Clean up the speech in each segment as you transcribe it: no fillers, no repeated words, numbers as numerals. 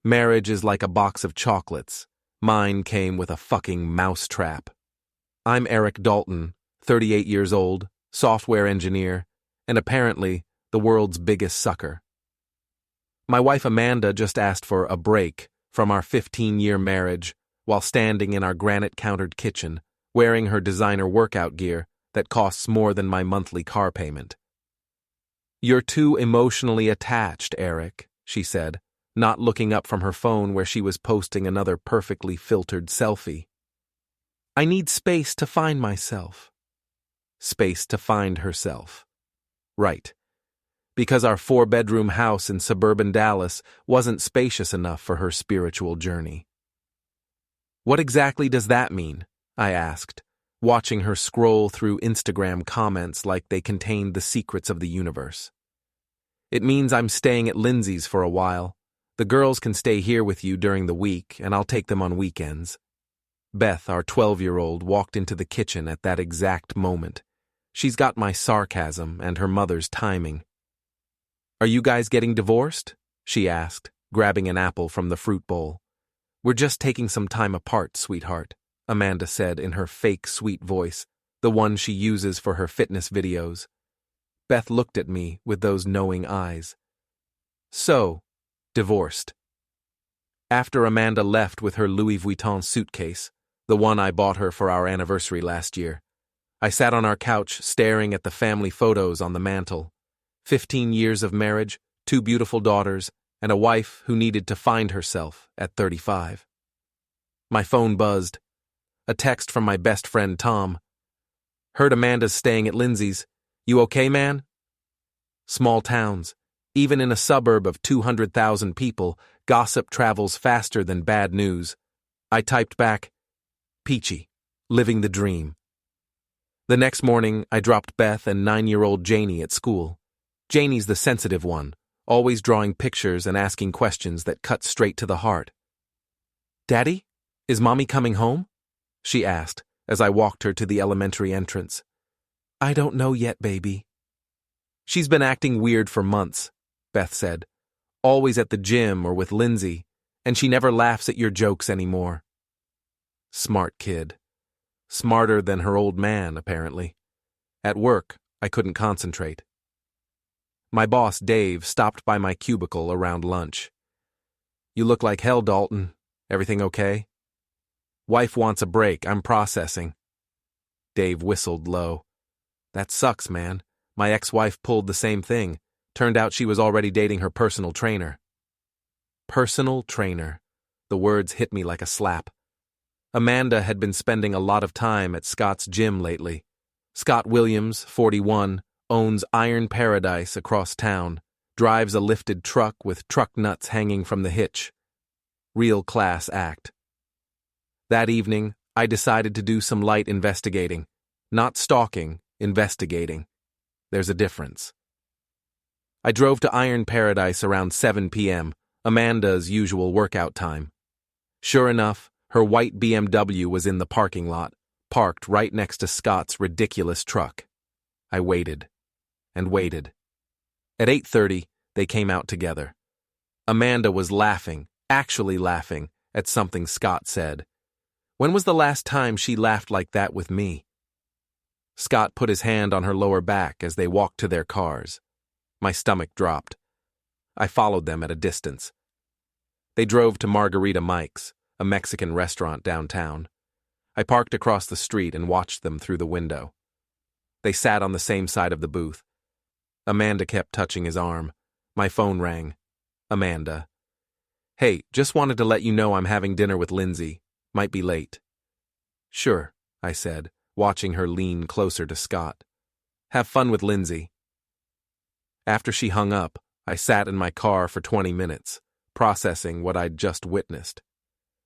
Marriage is like a box of chocolates. Mine came with a fucking mousetrap. I'm Eric Dalton, 38 years old, software engineer, and apparently the world's biggest sucker. My wife Amanda just asked for a break from our 15-year marriage while standing in our granite-countered kitchen, wearing her designer workout gear that costs more than my monthly car payment. "You're too emotionally attached, Eric," she said, not looking up from her phone where she was posting another perfectly filtered selfie. "I need space to find myself." Space to find herself. Right. Because our 4-bedroom house in suburban Dallas wasn't spacious enough for her spiritual journey. "What exactly does that mean?" I asked, watching her scroll through Instagram comments like they contained the secrets of the universe. "It means I'm staying at Lindsay's for a while. The girls can stay here with you during the week, and I'll take them on weekends." Beth, our 12-year-old, walked into the kitchen at that exact moment. She's got my sarcasm and her mother's timing. "Are you guys getting divorced?" she asked, grabbing an apple from the fruit bowl. "We're just taking some time apart, sweetheart," Amanda said in her fake sweet voice, the one she uses for her fitness videos. Beth looked at me with those knowing eyes. "So, divorced." After Amanda left with her Louis Vuitton suitcase, the one I bought her for our anniversary last year, I sat on our couch staring at the family photos on the mantel. 15 years of marriage, 2 beautiful daughters, and a wife who needed to find herself at 35. My phone buzzed. A text from my best friend Tom. "Heard Amanda's staying at Lindsay's. You okay, man?" Small towns. Even in a suburb of 200,000 people, gossip travels faster than bad news. I typed back, "Peachy, living the dream." The next morning, I dropped Beth and 9-year-old Janie at school. Janie's the sensitive one, always drawing pictures and asking questions that cut straight to the heart. "Daddy, is Mommy coming home?" she asked as I walked her to the elementary entrance. "I don't know yet, baby." "She's been acting weird for months," Beth said. "Always at the gym or with Lindsay, and she never laughs at your jokes anymore." Smart kid. Smarter than her old man, apparently. At work, I couldn't concentrate. My boss, Dave, stopped by my cubicle around lunch. "You look like hell, Dalton. Everything okay?" "Wife wants a break. I'm processing." Dave whistled low. "That sucks, man. My ex-wife pulled the same thing. Turned out she was already dating her personal trainer." Personal trainer. The words hit me like a slap. Amanda had been spending a lot of time at Scott's gym lately. Scott Williams, 41, owns Iron Paradise across town, drives a lifted truck with truck nuts hanging from the hitch. Real class act. That evening, I decided to do some light investigating. Not stalking, investigating. There's a difference. I drove to Iron Paradise around 7 p.m., Amanda's usual workout time. Sure enough, her white BMW was in the parking lot, parked right next to Scott's ridiculous truck. I waited and waited. At 8:30, they came out together. Amanda was laughing, actually laughing, at something Scott said. When was the last time she laughed like that with me? Scott put his hand on her lower back as they walked to their cars. My stomach dropped. I followed them at a distance. They drove to Margarita Mike's, a Mexican restaurant downtown. I parked across the street and watched them through the window. They sat on the same side of the booth. Amanda kept touching his arm. My phone rang. Amanda. "Hey, just wanted to let you know I'm having dinner with Lindsay. Might be late." "Sure," I said, watching her lean closer to Scott. "Have fun with Lindsay." After she hung up, I sat in my car for 20 minutes, processing what I'd just witnessed.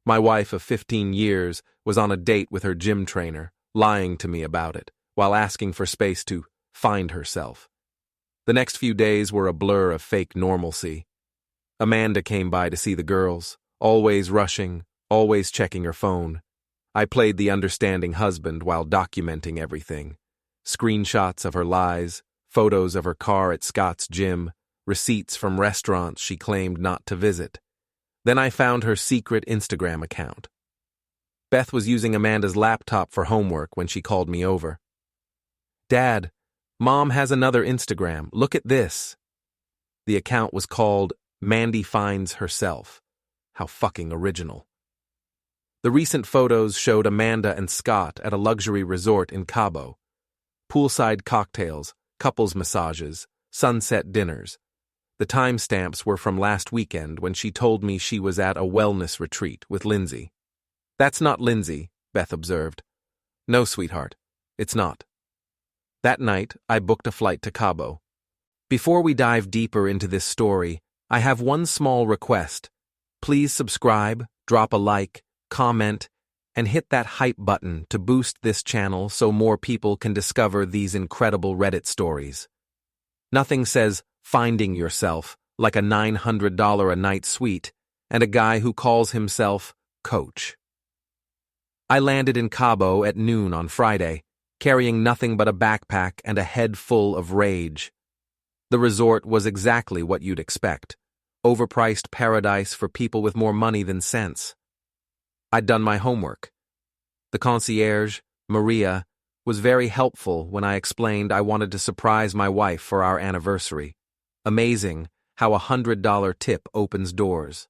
My wife of 15 years was on a date with her gym trainer, lying to me about it, while asking for space to find herself. The next few days were a blur of fake normalcy. Amanda came by to see the girls, always rushing, always checking her phone. I played the understanding husband while documenting everything. Screenshots of her lies, photos of her car at Scott's gym, receipts from restaurants she claimed not to visit. Then I found her secret Instagram account. Beth was using Amanda's laptop for homework when she called me over. "Dad, Mom has another Instagram. Look at this." The account was called Mandy Finds Herself. How fucking original. The recent photos showed Amanda and Scott at a luxury resort in Cabo. Poolside cocktails, couples massages, sunset dinners. The timestamps were from last weekend when she told me she was at a wellness retreat with Lindsay. "That's not Lindsay," Beth observed. "No, sweetheart, it's not." That night, I booked a flight to Cabo. Before we dive deeper into this story, I have one small request. Please subscribe, drop a like, comment, and hit that hype button to boost this channel so more people can discover these incredible Reddit stories. Nothing says finding yourself like a $900 a night suite and a guy who calls himself Coach. I landed in Cabo at noon on Friday, carrying nothing but a backpack and a head full of rage. The resort was exactly what you'd expect. Overpriced paradise for people with more money than sense. I'd done my homework. The concierge, Maria, was very helpful when I explained I wanted to surprise my wife for our anniversary. Amazing how a $100 tip opens doors.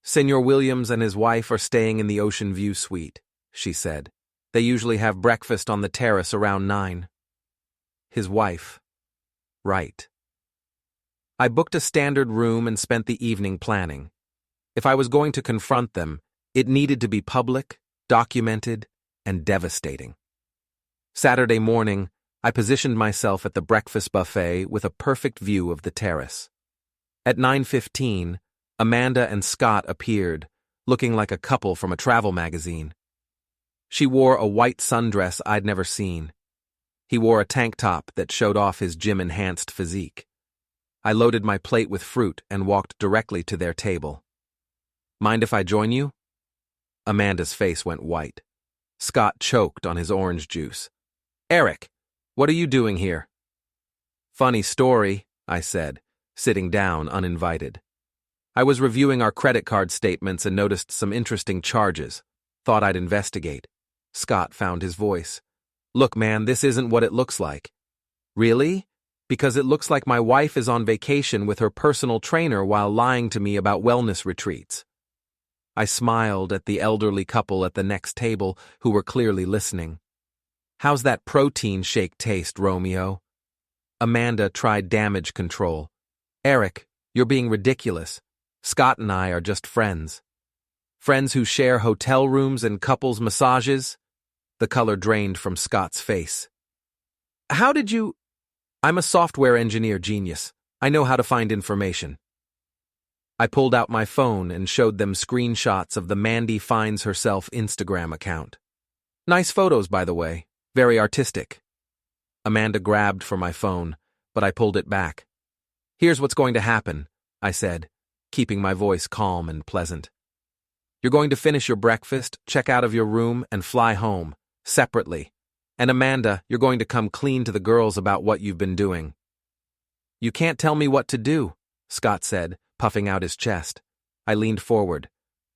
"Senor Williams and his wife are staying in the Ocean View suite," she said. "They usually have breakfast on the terrace around 9. His wife. Right. I booked a standard room and spent the evening planning. If I was going to confront them, it needed to be public, documented, and devastating. Saturday morning, I positioned myself at the breakfast buffet with a perfect view of the terrace. At 9:15, Amanda and Scott appeared, looking like a couple from a travel magazine. She wore a white sundress I'd never seen. He wore a tank top that showed off his gym-enhanced physique. I loaded my plate with fruit and walked directly to their table. "Mind if I join you?" Amanda's face went white. Scott choked on his orange juice. "Eric, what are you doing here?" "Funny story," I said, sitting down uninvited. "I was reviewing our credit card statements and noticed some interesting charges. Thought I'd investigate." Scott found his voice. "Look, man, this isn't what it looks like." "Really? Because it looks like my wife is on vacation with her personal trainer while lying to me about wellness retreats." I smiled at the elderly couple at the next table who were clearly listening. "How's that protein shake taste, Romeo?" Amanda tried damage control. "Eric, you're being ridiculous. Scott and I are just friends." "Friends who share hotel rooms and couples massages?" The color drained from Scott's face. "How did you—" "I'm a software engineer genius. I know how to find information." I pulled out my phone and showed them screenshots of the Mandy Finds Herself Instagram account. "Nice photos, by the way. Very artistic." Amanda grabbed for my phone, but I pulled it back. "Here's what's going to happen," I said, keeping my voice calm and pleasant. "You're going to finish your breakfast, check out of your room, and fly home, separately. And Amanda, you're going to come clean to the girls about what you've been doing." "You can't tell me what to do," Scott said, puffing out his chest. I leaned forward.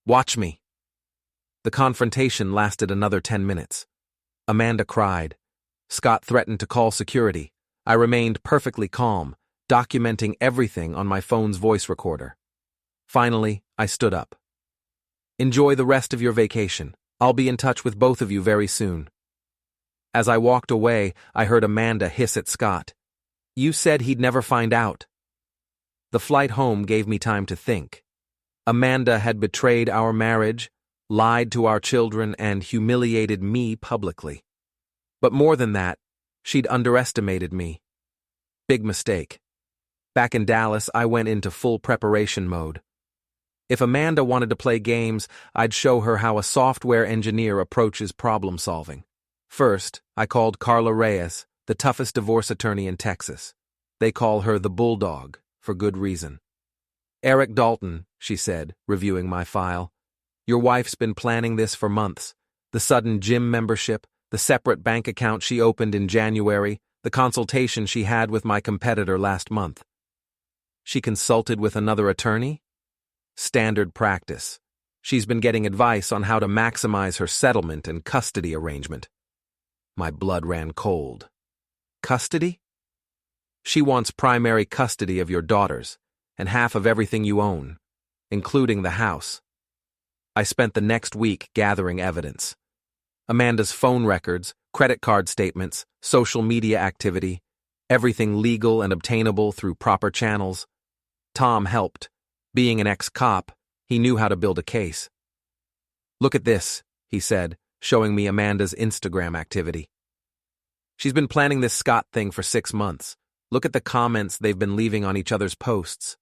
"Watch me." The confrontation lasted another 10 minutes. Amanda cried. Scott threatened to call security. I remained perfectly calm, documenting everything on my phone's voice recorder. Finally, I stood up. "Enjoy the rest of your vacation. I'll be in touch with both of you very soon." As I walked away, I heard Amanda hiss at Scott. "You said he'd never find out." The flight home gave me time to think. Amanda had betrayed our marriage, lied to our children, and humiliated me publicly. But more than that, she'd underestimated me. Big mistake. Back in Dallas, I went into full preparation mode. If Amanda wanted to play games, I'd show her how a software engineer approaches problem solving. First, I called Carla Reyes, the toughest divorce attorney in Texas. They call her the Bulldog, for good reason. "Eric Dalton," she said, reviewing my file. "Your wife's been planning this for months. The sudden gym membership, the separate bank account she opened in January, the consultation she had with my competitor last month." "She consulted with another attorney?" Standard practice. She's been getting advice on how to maximize her settlement and custody arrangement. My blood ran cold. Custody? She wants primary custody of your daughters and half of everything you own, including the house. I spent the next week gathering evidence. Amanda's phone records, credit card statements, social media activity, everything legal and obtainable through proper channels. Tom helped. Being an ex-cop, he knew how to build a case. "Look at this," he said, showing me Amanda's Instagram activity. "She's been planning this Scott thing for 6 months. Look at the comments they've been leaving on each other's posts."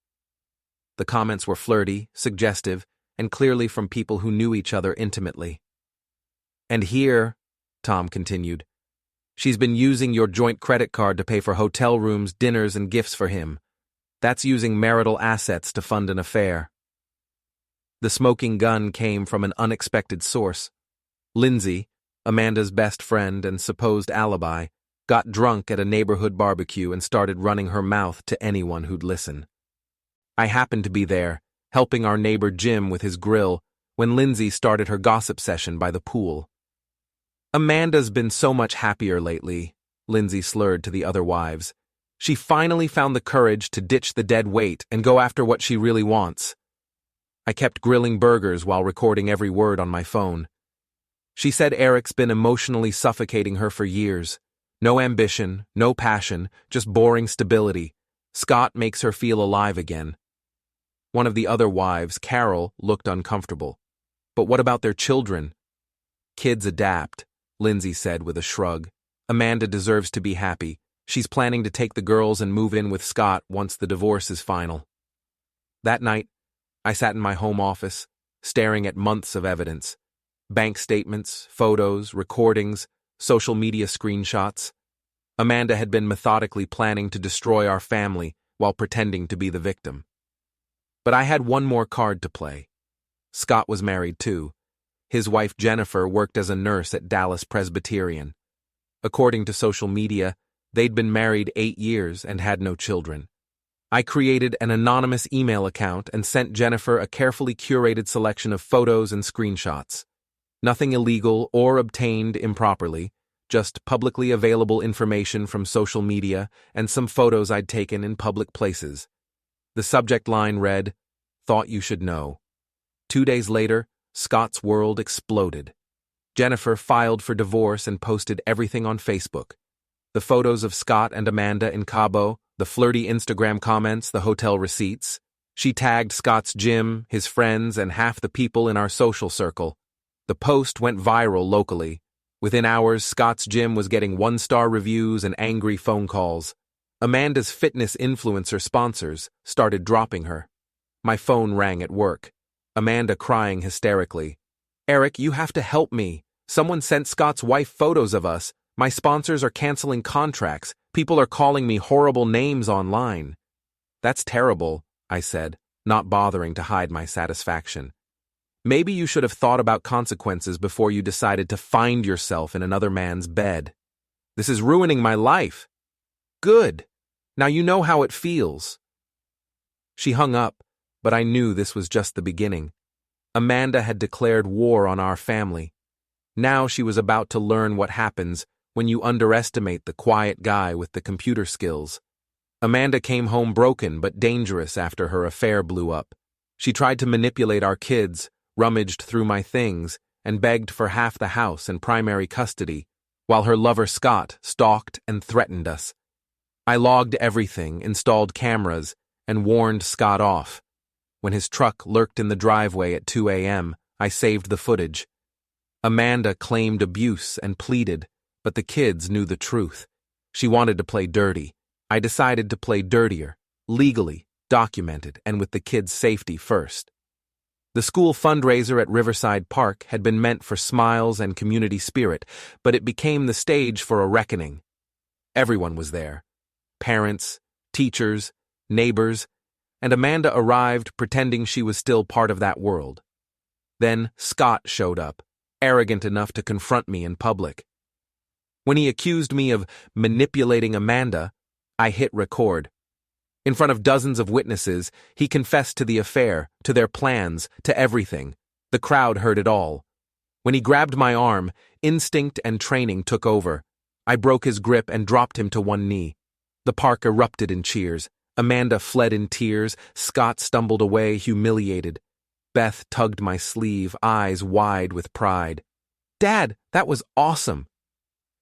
The comments were flirty, suggestive, and clearly from people who knew each other intimately. "And here," Tom continued, "she's been using your joint credit card to pay for hotel rooms, dinners, and gifts for him. That's using marital assets to fund an affair." The smoking gun came from an unexpected source. Lindsay, Amanda's best friend and supposed alibi, got drunk at a neighborhood barbecue and started running her mouth to anyone who'd listen. I happened to be there, helping our neighbor Jim with his grill, when Lindsay started her gossip session by the pool. "Amanda's been so much happier lately," Lindsay slurred to the other wives. "She finally found the courage to ditch the dead weight and go after what she really wants." I kept grilling burgers while recording every word on my phone. She said Eric's been emotionally suffocating her for years. No ambition, no passion, just boring stability. Scott makes her feel alive again. One of the other wives, Carol, looked uncomfortable. "But what about their children?" "Kids adapt," Lindsay said with a shrug. "Amanda deserves to be happy. She's planning to take the girls and move in with Scott once the divorce is final." That night, I sat in my home office, staring at months of evidence. Bank statements, photos, recordings, social media screenshots. Amanda had been methodically planning to destroy our family while pretending to be the victim. But I had one more card to play. Scott was married too. His wife Jennifer worked as a nurse at Dallas Presbyterian. According to social media, they'd been married 8 years and had no children. I created an anonymous email account and sent Jennifer a carefully curated selection of photos and screenshots. Nothing illegal or obtained improperly, just publicly available information from social media and some photos I'd taken in public places. The subject line read, "Thought you should know." 2 days later, Scott's world exploded. Jennifer filed for divorce and posted everything on Facebook. The photos of Scott and Amanda in Cabo, the flirty Instagram comments, the hotel receipts. She tagged Scott's gym, his friends, and half the people in our social circle. The post went viral locally. Within hours, Scott's gym was getting 1-star reviews and angry phone calls. Amanda's fitness influencer sponsors started dropping her. My phone rang at work. Amanda crying hysterically. "Eric, you have to help me. Someone sent Scott's wife photos of us. My sponsors are canceling contracts. People are calling me horrible names online." "That's terrible," I said, not bothering to hide my satisfaction. "Maybe you should have thought about consequences before you decided to find yourself in another man's bed. This is ruining my life." "Good. Now you know how it feels." She hung up, but I knew this was just the beginning. Amanda had declared war on our family. Now she was about to learn what happens when you underestimate the quiet guy with the computer skills. Amanda came home broken but dangerous after her affair blew up. She tried to manipulate our kids, rummaged through my things, and begged for half the house and primary custody, while her lover Scott stalked and threatened us. I logged everything, installed cameras, and warned Scott off. When his truck lurked in the driveway at 2 a.m., I saved the footage. Amanda claimed abuse and pleaded, but the kids knew the truth. She wanted to play dirty. I decided to play dirtier, legally, documented, and with the kids' safety first. The school fundraiser at Riverside Park had been meant for smiles and community spirit, but it became the stage for a reckoning. Everyone was there. Parents, teachers, neighbors, and Amanda arrived pretending she was still part of that world. Then Scott showed up, arrogant enough to confront me in public. When he accused me of manipulating Amanda, I hit record. In front of dozens of witnesses, he confessed to the affair, to their plans, to everything. The crowd heard it all. When he grabbed my arm, instinct and training took over. I broke his grip and dropped him to one knee. The park erupted in cheers. Amanda fled in tears. Scott stumbled away, humiliated. Beth tugged my sleeve, eyes wide with pride. "Dad, that was awesome."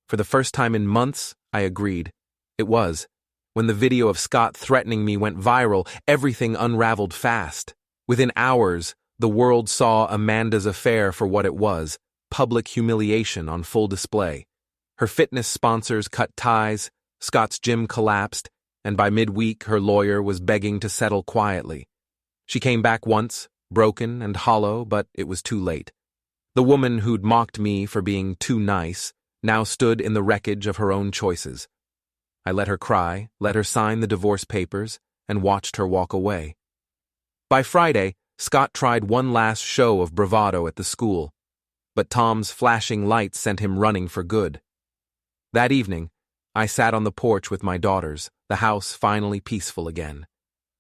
For the first time in months, I agreed. It was. When the video of Scott threatening me went viral, everything unraveled fast. Within hours, the world saw Amanda's affair for what it was, public humiliation on full display. Her fitness sponsors cut ties, Scott's gym collapsed, and by midweek her lawyer was begging to settle quietly. She came back once, broken and hollow, but it was too late. The woman who'd mocked me for being too nice now stood in the wreckage of her own choices. I let her cry, let her sign the divorce papers, and watched her walk away. By Friday, Scott tried one last show of bravado at the school, but Tom's flashing lights sent him running for good. That evening, I sat on the porch with my daughters, the house finally peaceful again.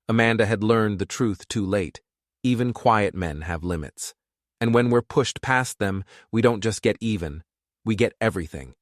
Amanda had learned the truth too late. Even quiet men have limits. And when we're pushed past them, we don't just get even, we get everything.